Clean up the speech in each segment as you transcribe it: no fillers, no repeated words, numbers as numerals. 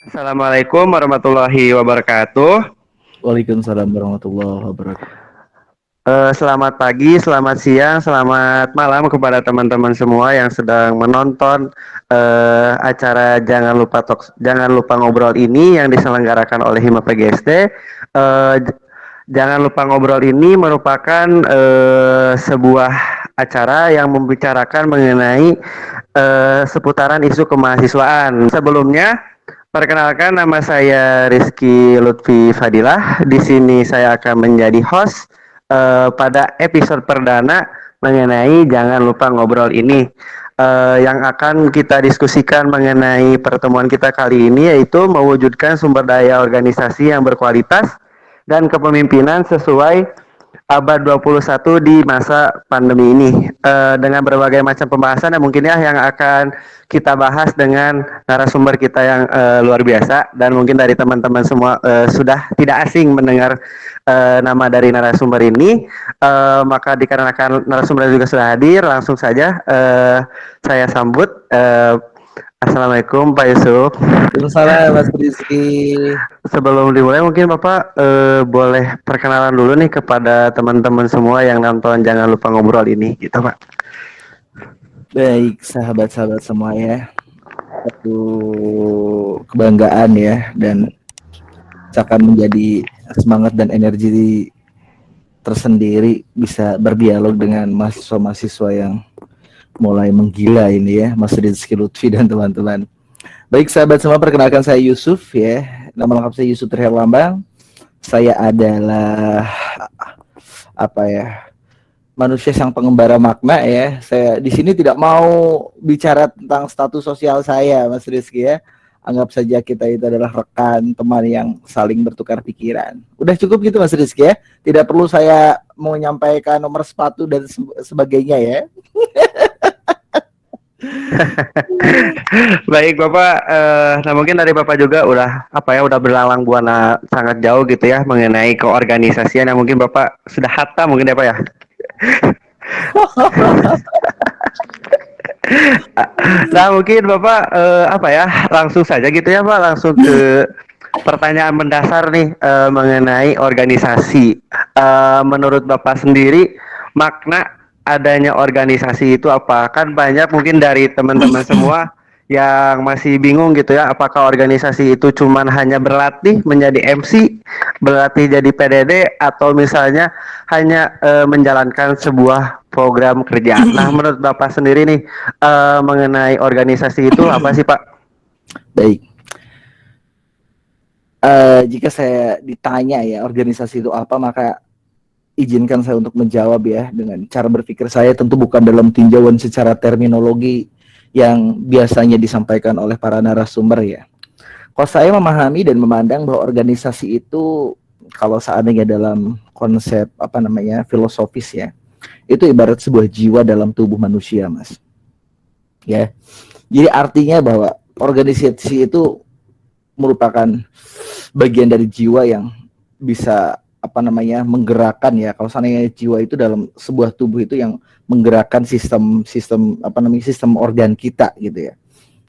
Assalamualaikum warahmatullahi wabarakatuh. Waalaikumsalam warahmatullahi wabarakatuh. Selamat pagi, selamat siang, selamat malam kepada teman-teman semua yang sedang menonton acara Jangan Lupa Ngobrol ini yang diselenggarakan oleh Hima PGSD. Jangan Lupa Ngobrol ini merupakan sebuah acara yang membicarakan mengenai seputaran isu kemahasiswaan. Sebelumnya, perkenalkan nama saya Rizky Lutfi Fadilah. Di sini saya akan menjadi host pada episode perdana mengenai Jangan Lupa Ngobrol ini. Yang akan kita diskusikan mengenai pertemuan kita kali ini yaitu mewujudkan sumber daya organisasi yang berkualitas dan kepemimpinan sesuai abad 21 di masa pandemi ini, dengan berbagai macam pembahasan yang mungkin yang akan kita bahas dengan narasumber kita yang luar biasa, dan mungkin dari teman-teman semua sudah tidak asing mendengar nama dari narasumber ini. Maka dikarenakan narasumber juga sudah hadir, langsung saja saya sambut. Assalamualaikum Pak Yusuf. Waalaikumsalam Mas Rizky. Sebelum dimulai mungkin Bapak boleh perkenalan dulu nih kepada teman-teman semua yang nonton Jangan Lupa Ngobrol ini gitu Pak. Baik sahabat-sahabat semua ya. Satu kebanggaan ya, dan akan menjadi semangat dan energi tersendiri bisa berdialog dengan mahasiswa-mahasiswa yang mulai menggila ini ya, Mas Rizky Lutfi dan teman-teman. Baik sahabat semua, perkenalkan saya Yusuf ya. Nama lengkap saya Yusuf Triherlambang. Saya adalah manusia sang pengembara makna ya. Saya di sini tidak mau bicara tentang status sosial saya, Mas Rizky ya. Anggap saja kita itu adalah rekan, teman yang saling bertukar pikiran. Udah cukup gitu Mas Rizky ya. Tidak perlu saya mau menyampaikan nomor sepatu dan sebagainya ya. Baik Bapak, nah mungkin dari Bapak juga udah berlalang buana sangat jauh gitu ya mengenai keorganisasian yang mungkin Bapak sudah hatam mungkin ya Pak ya. Nah mungkin Bapak langsung saja gitu ya Pak, langsung ke pertanyaan mendasar nih mengenai organisasi. Menurut Bapak sendiri makna adanya organisasi itu apa? Kan banyak mungkin dari teman-teman semua yang masih bingung gitu ya, apakah organisasi itu cuman hanya berlatih menjadi MC, berlatih jadi PDD, atau misalnya hanya menjalankan sebuah program kerja. Nah, menurut Bapak sendiri nih mengenai organisasi itu apa sih Pak? Baik. Jika saya ditanya ya organisasi itu apa, maka izinkan saya untuk menjawab ya dengan cara berpikir saya, tentu bukan dalam tinjauan secara terminologi yang biasanya disampaikan oleh para narasumber ya. Kalau saya memahami dan memandang bahwa organisasi itu, kalau seandainya dalam konsep filosofis ya, itu ibarat sebuah jiwa dalam tubuh manusia, Mas. Ya. Jadi artinya bahwa organisasi itu merupakan bagian dari jiwa yang bisa menggerakkan ya. Kalau seandainya jiwa itu dalam sebuah tubuh itu yang menggerakkan sistem organ kita gitu ya.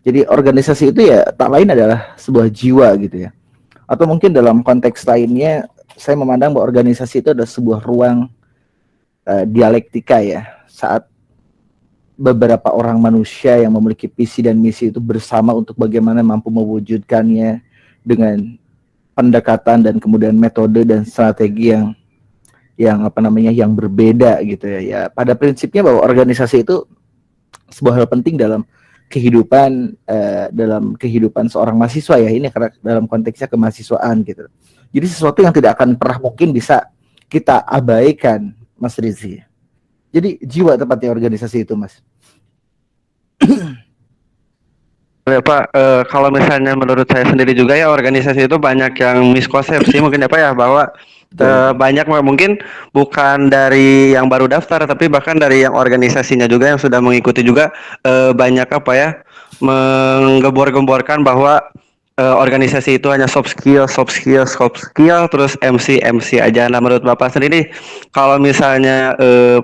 Jadi organisasi itu ya tak lain adalah sebuah jiwa gitu ya. Atau mungkin dalam konteks lainnya, saya memandang bahwa organisasi itu adalah sebuah ruang dialektika ya, saat beberapa orang manusia yang memiliki visi dan misi itu bersama untuk bagaimana mampu mewujudkannya dengan pendekatan dan kemudian metode dan strategi yang berbeda gitu ya. Ya, pada prinsipnya bahwa organisasi itu sebuah hal penting dalam kehidupan seorang mahasiswa ya, ini karena dalam konteksnya kemahasiswaan gitu. Jadi sesuatu yang tidak akan pernah mungkin bisa kita abaikan, Mas Rizky. Jadi jiwa tepatnya organisasi itu, Mas. Ya Pak, kalau misalnya menurut saya sendiri juga ya, organisasi itu banyak yang miskonsepsi mungkin ya Pak ya, bahwa banyak mungkin bukan dari yang baru daftar, tapi bahkan dari yang organisasinya juga yang sudah mengikuti juga banyak menggebor-gemborkan bahwa organisasi itu hanya soft skill, terus MC aja. Nah, menurut Bapak sendiri, kalau misalnya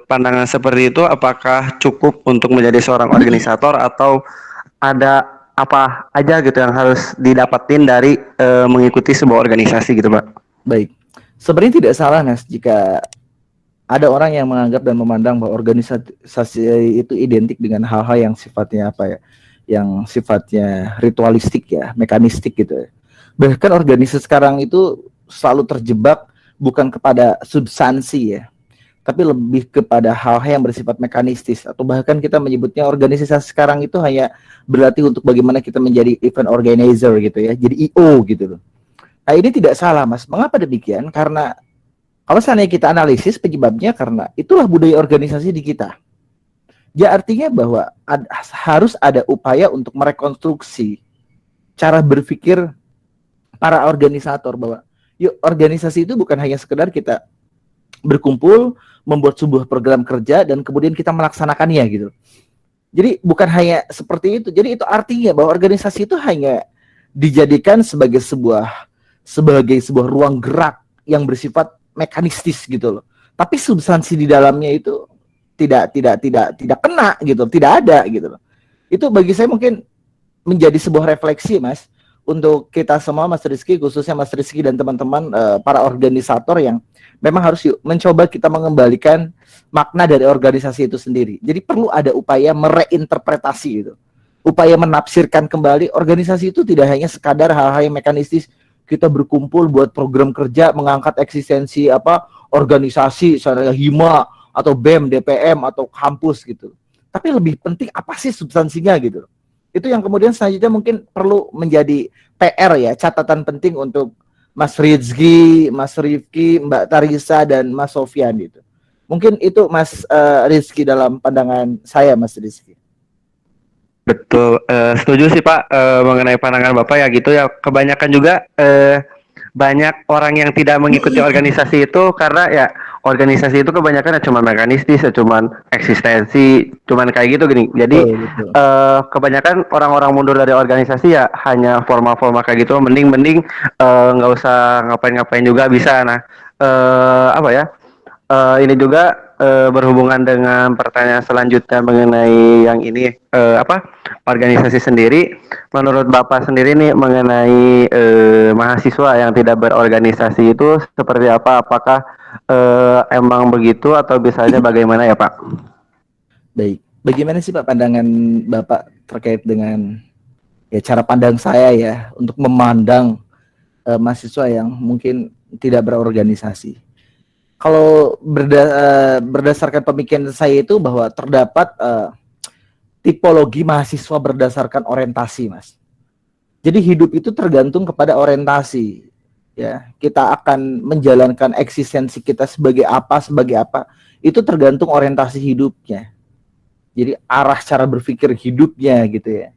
pandangan seperti itu, apakah cukup untuk menjadi seorang organisator, atau ada apa aja gitu yang harus didapatin dari mengikuti sebuah organisasi gitu, Pak? Baik. Sebenarnya tidak salah, Mas, jika ada orang yang menganggap dan memandang bahwa organisasi itu identik dengan hal-hal yang sifatnya apa ya? Yang sifatnya ritualistik ya, mekanistik gitu ya. Bahkan organisasi sekarang itu selalu terjebak bukan kepada substansi ya, tapi lebih kepada hal-hal yang bersifat mekanistis, atau bahkan kita menyebutnya organisasi sekarang itu hanya berarti untuk bagaimana kita menjadi event organizer gitu ya, jadi IO gitu loh. Nah ini tidak salah, Mas. Mengapa demikian? Karena kalau seandainya kita analisis penyebabnya karena itulah budaya organisasi di kita. Ya artinya bahwa harus ada upaya untuk merekonstruksi cara berpikir para organisator, bahwa yuk, organisasi itu bukan hanya sekedar kita berkumpul membuat sebuah program kerja dan kemudian kita melaksanakannya gitu. Jadi bukan hanya seperti itu. Jadi itu artinya bahwa organisasi itu hanya dijadikan sebagai sebuah ruang gerak yang bersifat mekanistis gitu loh. Tapi substansi di dalamnya itu tidak kena gitu, tidak ada gitu loh. Itu bagi saya mungkin menjadi sebuah refleksi, Mas, untuk kita semua, Mas Rizky, khususnya Mas Rizky dan teman-teman para organisator yang memang harus mencoba kita mengembalikan makna dari organisasi itu sendiri. Jadi perlu ada upaya mereinterpretasi itu. Upaya menafsirkan kembali organisasi itu tidak hanya sekadar hal-hal yang mekanistis, kita berkumpul buat program kerja mengangkat eksistensi apa organisasi misalnya Hima atau BEM, DPM atau kampus gitu. Tapi lebih penting apa sih substansinya gitu. Itu yang kemudian selanjutnya mungkin perlu menjadi PR ya, catatan penting untuk Mas Rizky, Mas Rifki, Mbak Tarisa dan Mas Sofyan gitu. Mungkin itu Mas Rizky dalam pandangan saya, Mas Rizky. Betul, setuju sih Pak, mengenai pandangan Bapak ya gitu ya. Kebanyakan juga banyak orang yang tidak mengikuti organisasi itu karena ya organisasi itu kebanyakan ya cuma mekanistis, ya cuma eksistensi, cuman kayak gitu gini. Jadi Betul. kebanyakan orang-orang mundur dari organisasi ya hanya formal-formal kayak gitu. Mending nggak usah ngapain-ngapain juga bisa. Nah, apa ya? Ini juga berhubungan dengan pertanyaan selanjutnya mengenai yang ini apa organisasi sendiri. Menurut Bapak sendiri nih mengenai mahasiswa yang tidak berorganisasi itu seperti apa? Apakah emang begitu atau misalnya bagaimana ya Pak? Baik. Bagaimana sih Pak pandangan Bapak terkait dengan ya cara pandang saya ya untuk memandang mahasiswa yang mungkin tidak berorganisasi. Kalau berdasarkan pemikiran saya itu bahwa terdapat tipologi mahasiswa berdasarkan orientasi, Mas. Jadi hidup itu tergantung kepada orientasi. Ya, kita akan menjalankan eksistensi kita sebagai apa, itu tergantung orientasi hidupnya. Jadi arah cara berpikir hidupnya gitu ya.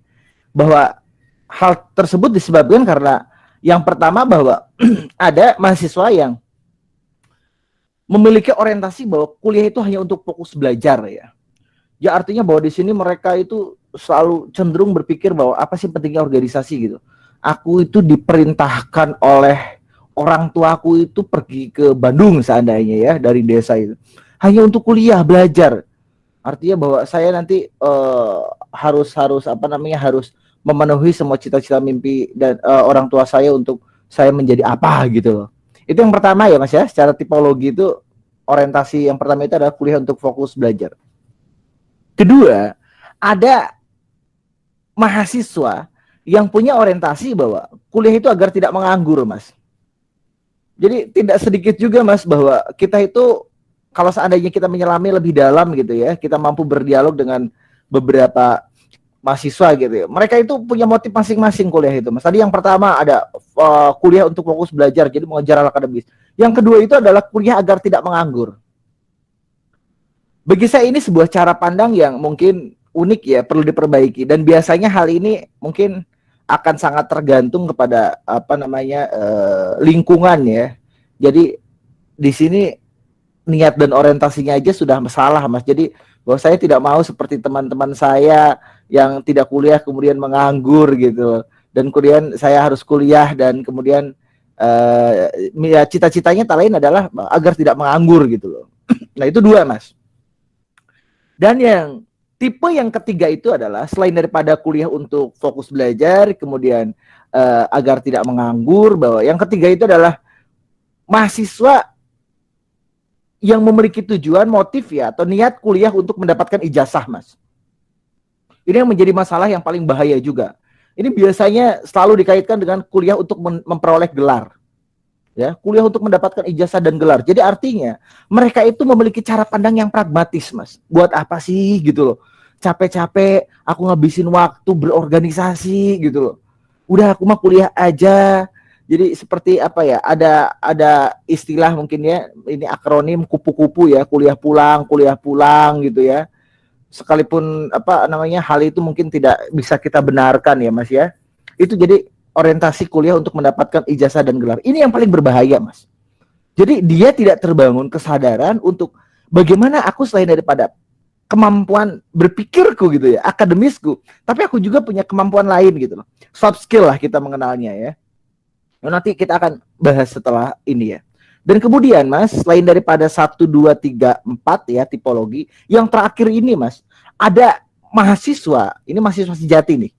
Bahwa hal tersebut disebabkan karena yang pertama bahwa ada mahasiswa yang memiliki orientasi bahwa kuliah itu hanya untuk fokus belajar ya. Ya artinya bahwa di sini mereka itu selalu cenderung berpikir bahwa apa sih pentingnya organisasi gitu. Aku itu diperintahkan oleh orang tuaku itu pergi ke Bandung seandainya ya dari desa itu. Hanya untuk kuliah belajar. Artinya bahwa saya nanti harus memenuhi semua cita-cita mimpi dan orang tua saya untuk saya menjadi apa gitu loh. Itu yang pertama ya Mas ya, secara tipologi itu orientasi yang pertama itu adalah kuliah untuk fokus belajar. Kedua, ada mahasiswa yang punya orientasi bahwa kuliah itu agar tidak menganggur, Mas. Jadi tidak sedikit juga Mas bahwa kita itu kalau seandainya kita menyelami lebih dalam gitu ya, kita mampu berdialog dengan beberapa mahasiswa gitu ya. Mereka itu punya motif masing-masing kuliah itu, Mas. Tadi yang pertama ada kuliah untuk fokus belajar, jadi mengejar hal akademis. Yang kedua itu adalah kuliah agar tidak menganggur. Bagi saya ini sebuah cara pandang yang mungkin unik ya, perlu diperbaiki. Dan biasanya hal ini mungkin akan sangat tergantung kepada lingkungan ya. Jadi di sini niat dan orientasinya aja sudah salah, Mas. Jadi bahwa saya tidak mau seperti teman-teman saya yang tidak kuliah kemudian menganggur gitu. Dan kemudian saya harus kuliah dan kemudian ya cita-citanya tak lain adalah agar tidak menganggur gitu loh. Nah itu dua Mas. Dan yang Tipe yang ketiga itu adalah selain daripada kuliah untuk fokus belajar, kemudian agar tidak menganggur, bahwa yang ketiga itu adalah mahasiswa yang memiliki tujuan, motif ya, atau niat kuliah untuk mendapatkan ijazah, Mas. Ini yang menjadi masalah yang paling bahaya juga. Ini biasanya selalu dikaitkan dengan kuliah untuk memperoleh gelar. Ya, kuliah untuk mendapatkan ijazah dan gelar. Jadi artinya mereka itu memiliki cara pandang yang pragmatis, Mas. Buat apa sih gitu loh? Capek-capek aku ngabisin waktu berorganisasi gitu loh. Udah aku mah kuliah aja. Jadi seperti apa ya? Ada istilah mungkin ya, ini akronim kupu-kupu ya, kuliah pulang gitu ya. Sekalipun apa namanya hal itu mungkin tidak bisa kita benarkan ya, Mas ya. Itu jadi orientasi kuliah untuk mendapatkan ijazah dan gelar. Ini yang paling berbahaya, Mas. Jadi dia tidak terbangun kesadaran untuk bagaimana aku selain daripada kemampuan berpikirku gitu ya, akademisku, tapi aku juga punya kemampuan lain gitu loh. Soft skill lah kita mengenalnya ya. Nanti kita akan bahas setelah ini ya. Dan kemudian Mas, selain daripada 1, 2, 3, 4 ya tipologi, yang terakhir ini Mas, ada mahasiswa, ini mahasiswa sejati nih,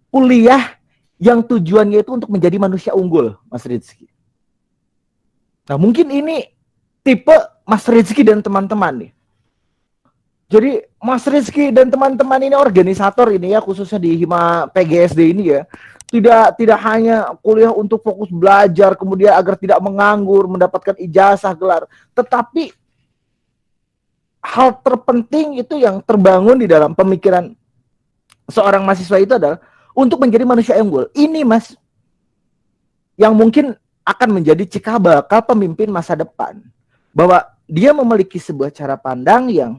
kuliah yang tujuannya itu untuk menjadi manusia unggul, Mas Rizky. Nah, mungkin ini tipe Mas Rizky dan teman-teman nih. Jadi Mas Rizky dan teman-teman ini organisator ini ya, khususnya di Hima PGSD ini ya, tidak hanya kuliah untuk fokus belajar, kemudian agar tidak menganggur, mendapatkan ijazah gelar, tetapi hal terpenting itu yang terbangun di dalam pemikiran seorang mahasiswa itu adalah untuk menjadi manusia yang unggul. Ini Mas, yang mungkin akan menjadi cikal bakal pemimpin masa depan. Bahwa dia memiliki sebuah cara pandang yang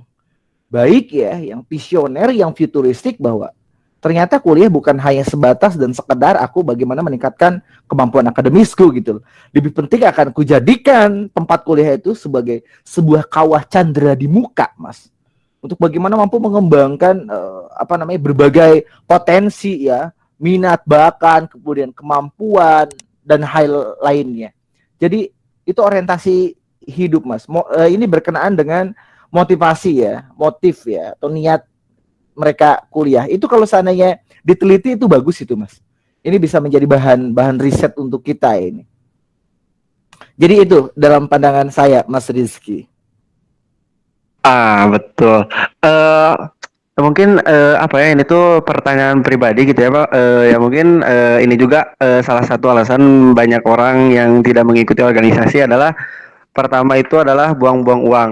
baik ya, yang visioner, yang futuristik, bahwa ternyata kuliah bukan hanya sebatas dan sekedar aku bagaimana meningkatkan kemampuan akademisku gitu. Lebih penting akan kujadikan tempat kuliah itu sebagai sebuah kawah candera di muka, Mas. Untuk bagaimana mampu mengembangkan berbagai potensi ya, minat, bakat, kemudian kemampuan dan hal lainnya. Jadi itu orientasi hidup, Mas. Ini berkenaan dengan motivasi ya, motif ya, atau niat mereka kuliah. Itu kalau seandainya diteliti itu bagus itu, Mas. Ini bisa menjadi bahan riset untuk kita ini. Jadi itu dalam pandangan saya, Mas Rizky. Betul. Mungkin apa ya, ini tuh pertanyaan pribadi gitu ya Pak. Ya mungkin ini juga salah satu alasan banyak orang yang tidak mengikuti organisasi adalah pertama itu adalah buang-buang uang.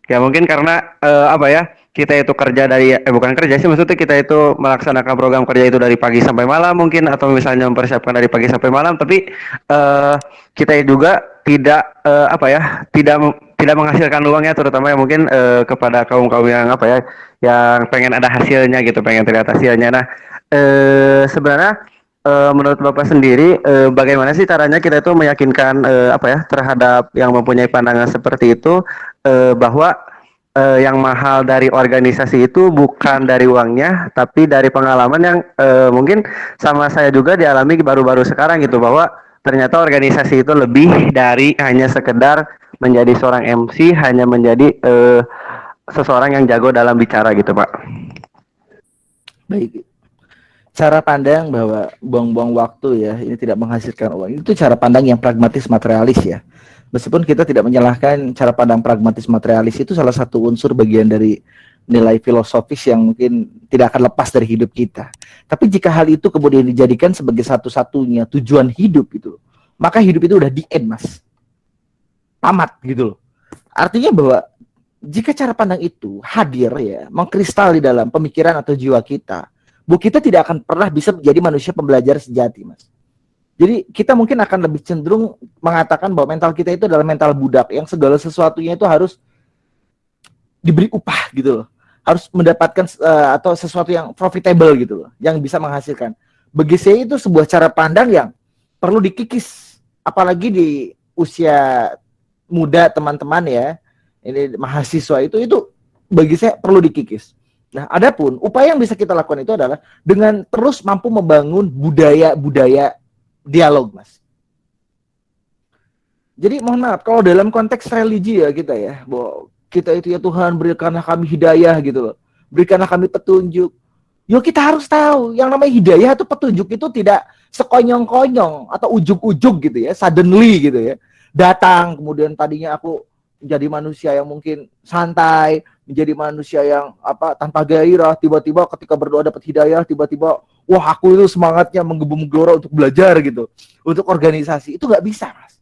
Ya mungkin karena apa ya, kita itu kerja dari bukan kerja sih, maksudnya kita itu melaksanakan program kerja itu dari pagi sampai malam mungkin, atau misalnya mempersiapkan dari pagi sampai malam, tapi kita juga tidak apa ya, tidak menghasilkan uangnya, terutama ya mungkin kepada kaum-kaum yang apa ya, yang pengen ada hasilnya gitu, pengen terlihat hasilnya. Nah, sebenarnya menurut Bapak sendiri, bagaimana sih caranya kita itu meyakinkan apa ya, terhadap yang mempunyai pandangan seperti itu, bahwa yang mahal dari organisasi itu bukan dari uangnya, tapi dari pengalaman yang mungkin sama saya juga dialami baru-baru sekarang gitu, bahwa ternyata organisasi itu lebih dari hanya sekedar menjadi seorang MC, hanya menjadi seseorang yang jago dalam bicara gitu, Pak. Baik. Cara pandang bahwa buang-buang waktu ya, ini tidak menghasilkan uang. Itu cara pandang yang pragmatis materialis ya. Meskipun kita tidak menyalahkan cara pandang pragmatis materialis, itu salah satu unsur bagian dari nilai filosofis yang mungkin tidak akan lepas dari hidup kita. Tapi jika hal itu kemudian dijadikan sebagai satu-satunya tujuan hidup gitu, maka hidup itu udah di end, Mas. Tamat gitu loh. Artinya bahwa jika cara pandang itu hadir ya, mengkristal di dalam pemikiran atau jiwa kita, kita tidak akan pernah bisa menjadi manusia pembelajar sejati, Mas. Jadi kita mungkin akan lebih cenderung mengatakan bahwa mental kita itu adalah mental budak yang segala sesuatunya itu harus diberi upah gitu loh. Harus mendapatkan atau sesuatu yang profitable gitu loh, yang bisa menghasilkan. Bagi saya itu sebuah cara pandang yang perlu dikikis, apalagi di usia muda teman-teman ya. Ini mahasiswa itu bagi saya perlu dikikis. Nah, adapun upaya yang bisa kita lakukan itu adalah dengan terus mampu membangun budaya dialog, Mas. Jadi mohon maaf kalau dalam konteks religi ya kita ya, bahwa kita itu ya Tuhan berikanlah kami hidayah gitu loh. berikanlah kami petunjuk. Yuk kita harus tahu, yang namanya hidayah atau petunjuk itu tidak sekonyong-konyong atau ujug-ujug gitu ya, suddenly gitu ya. Datang, kemudian tadinya aku menjadi manusia yang mungkin santai, menjadi manusia yang tanpa gairah, tiba-tiba ketika berdoa dapat hidayah, tiba-tiba wah aku itu semangatnya menggebu-gelora untuk belajar gitu, untuk organisasi. Itu nggak bisa, Mas.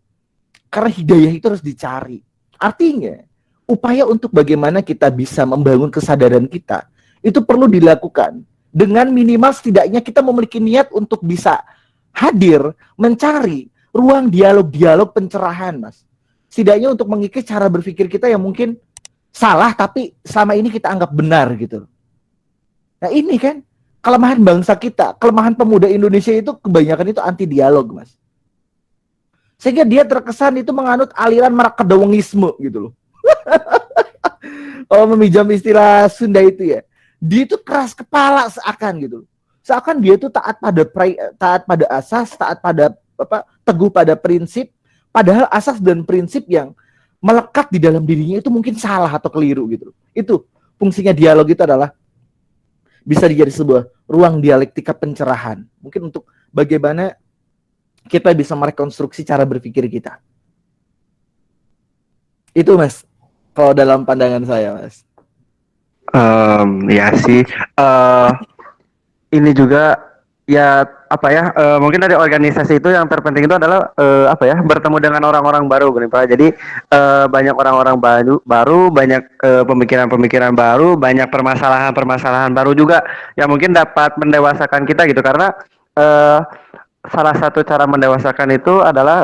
Karena hidayah itu harus dicari. Artinya, upaya untuk bagaimana kita bisa membangun kesadaran kita, itu perlu dilakukan. Dengan minimal setidaknya kita memiliki niat untuk bisa hadir, mencari ruang dialog-dialog pencerahan, Mas. Setidaknya untuk mengikis cara berpikir kita yang mungkin salah, tapi selama ini kita anggap benar gitu. Nah ini kan kelemahan bangsa kita, kelemahan pemuda Indonesia itu kebanyakan itu anti dialog, Mas. Sehingga dia terkesan itu menganut aliran marakedawengisme gitu loh. Kalau meminjam istilah Sunda itu ya, dia itu keras kepala seakan gitu. Seakan dia itu taat pada asas, taat pada teguh pada prinsip, padahal asas dan prinsip yang melekat di dalam dirinya itu mungkin salah atau keliru gitu. Itu fungsinya dialog itu adalah bisa dijadi sebuah ruang dialektika pencerahan. Mungkin untuk bagaimana kita bisa merekonstruksi cara berpikir kita. Itu, Mas, kalau dalam pandangan saya, Mas. Ya sih. Ini juga ya mungkin dari organisasi itu yang terpenting itu adalah bertemu dengan orang-orang baru, Pak. Jadi banyak orang-orang baru, banyak pemikiran-pemikiran baru, banyak permasalahan-permasalahan baru juga yang mungkin dapat mendewasakan kita gitu, karena salah satu cara mendewasakan itu adalah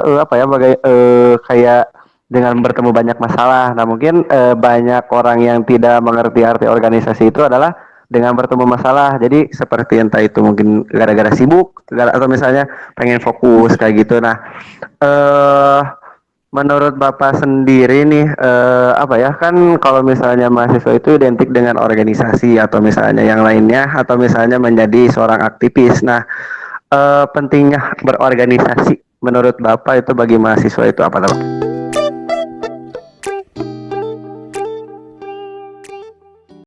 kayak dengan bertemu banyak masalah. Nah mungkin banyak orang yang tidak mengerti arti organisasi itu adalah dengan bertemu masalah. Jadi seperti entah itu mungkin gara-gara sibuk atau misalnya pengen fokus kayak gitu. Nah menurut Bapak sendiri nih kan kalau misalnya mahasiswa itu identik dengan organisasi atau misalnya yang lainnya atau misalnya menjadi seorang aktivis. Nah pentingnya berorganisasi menurut Bapak itu bagi mahasiswa itu apa, Pak?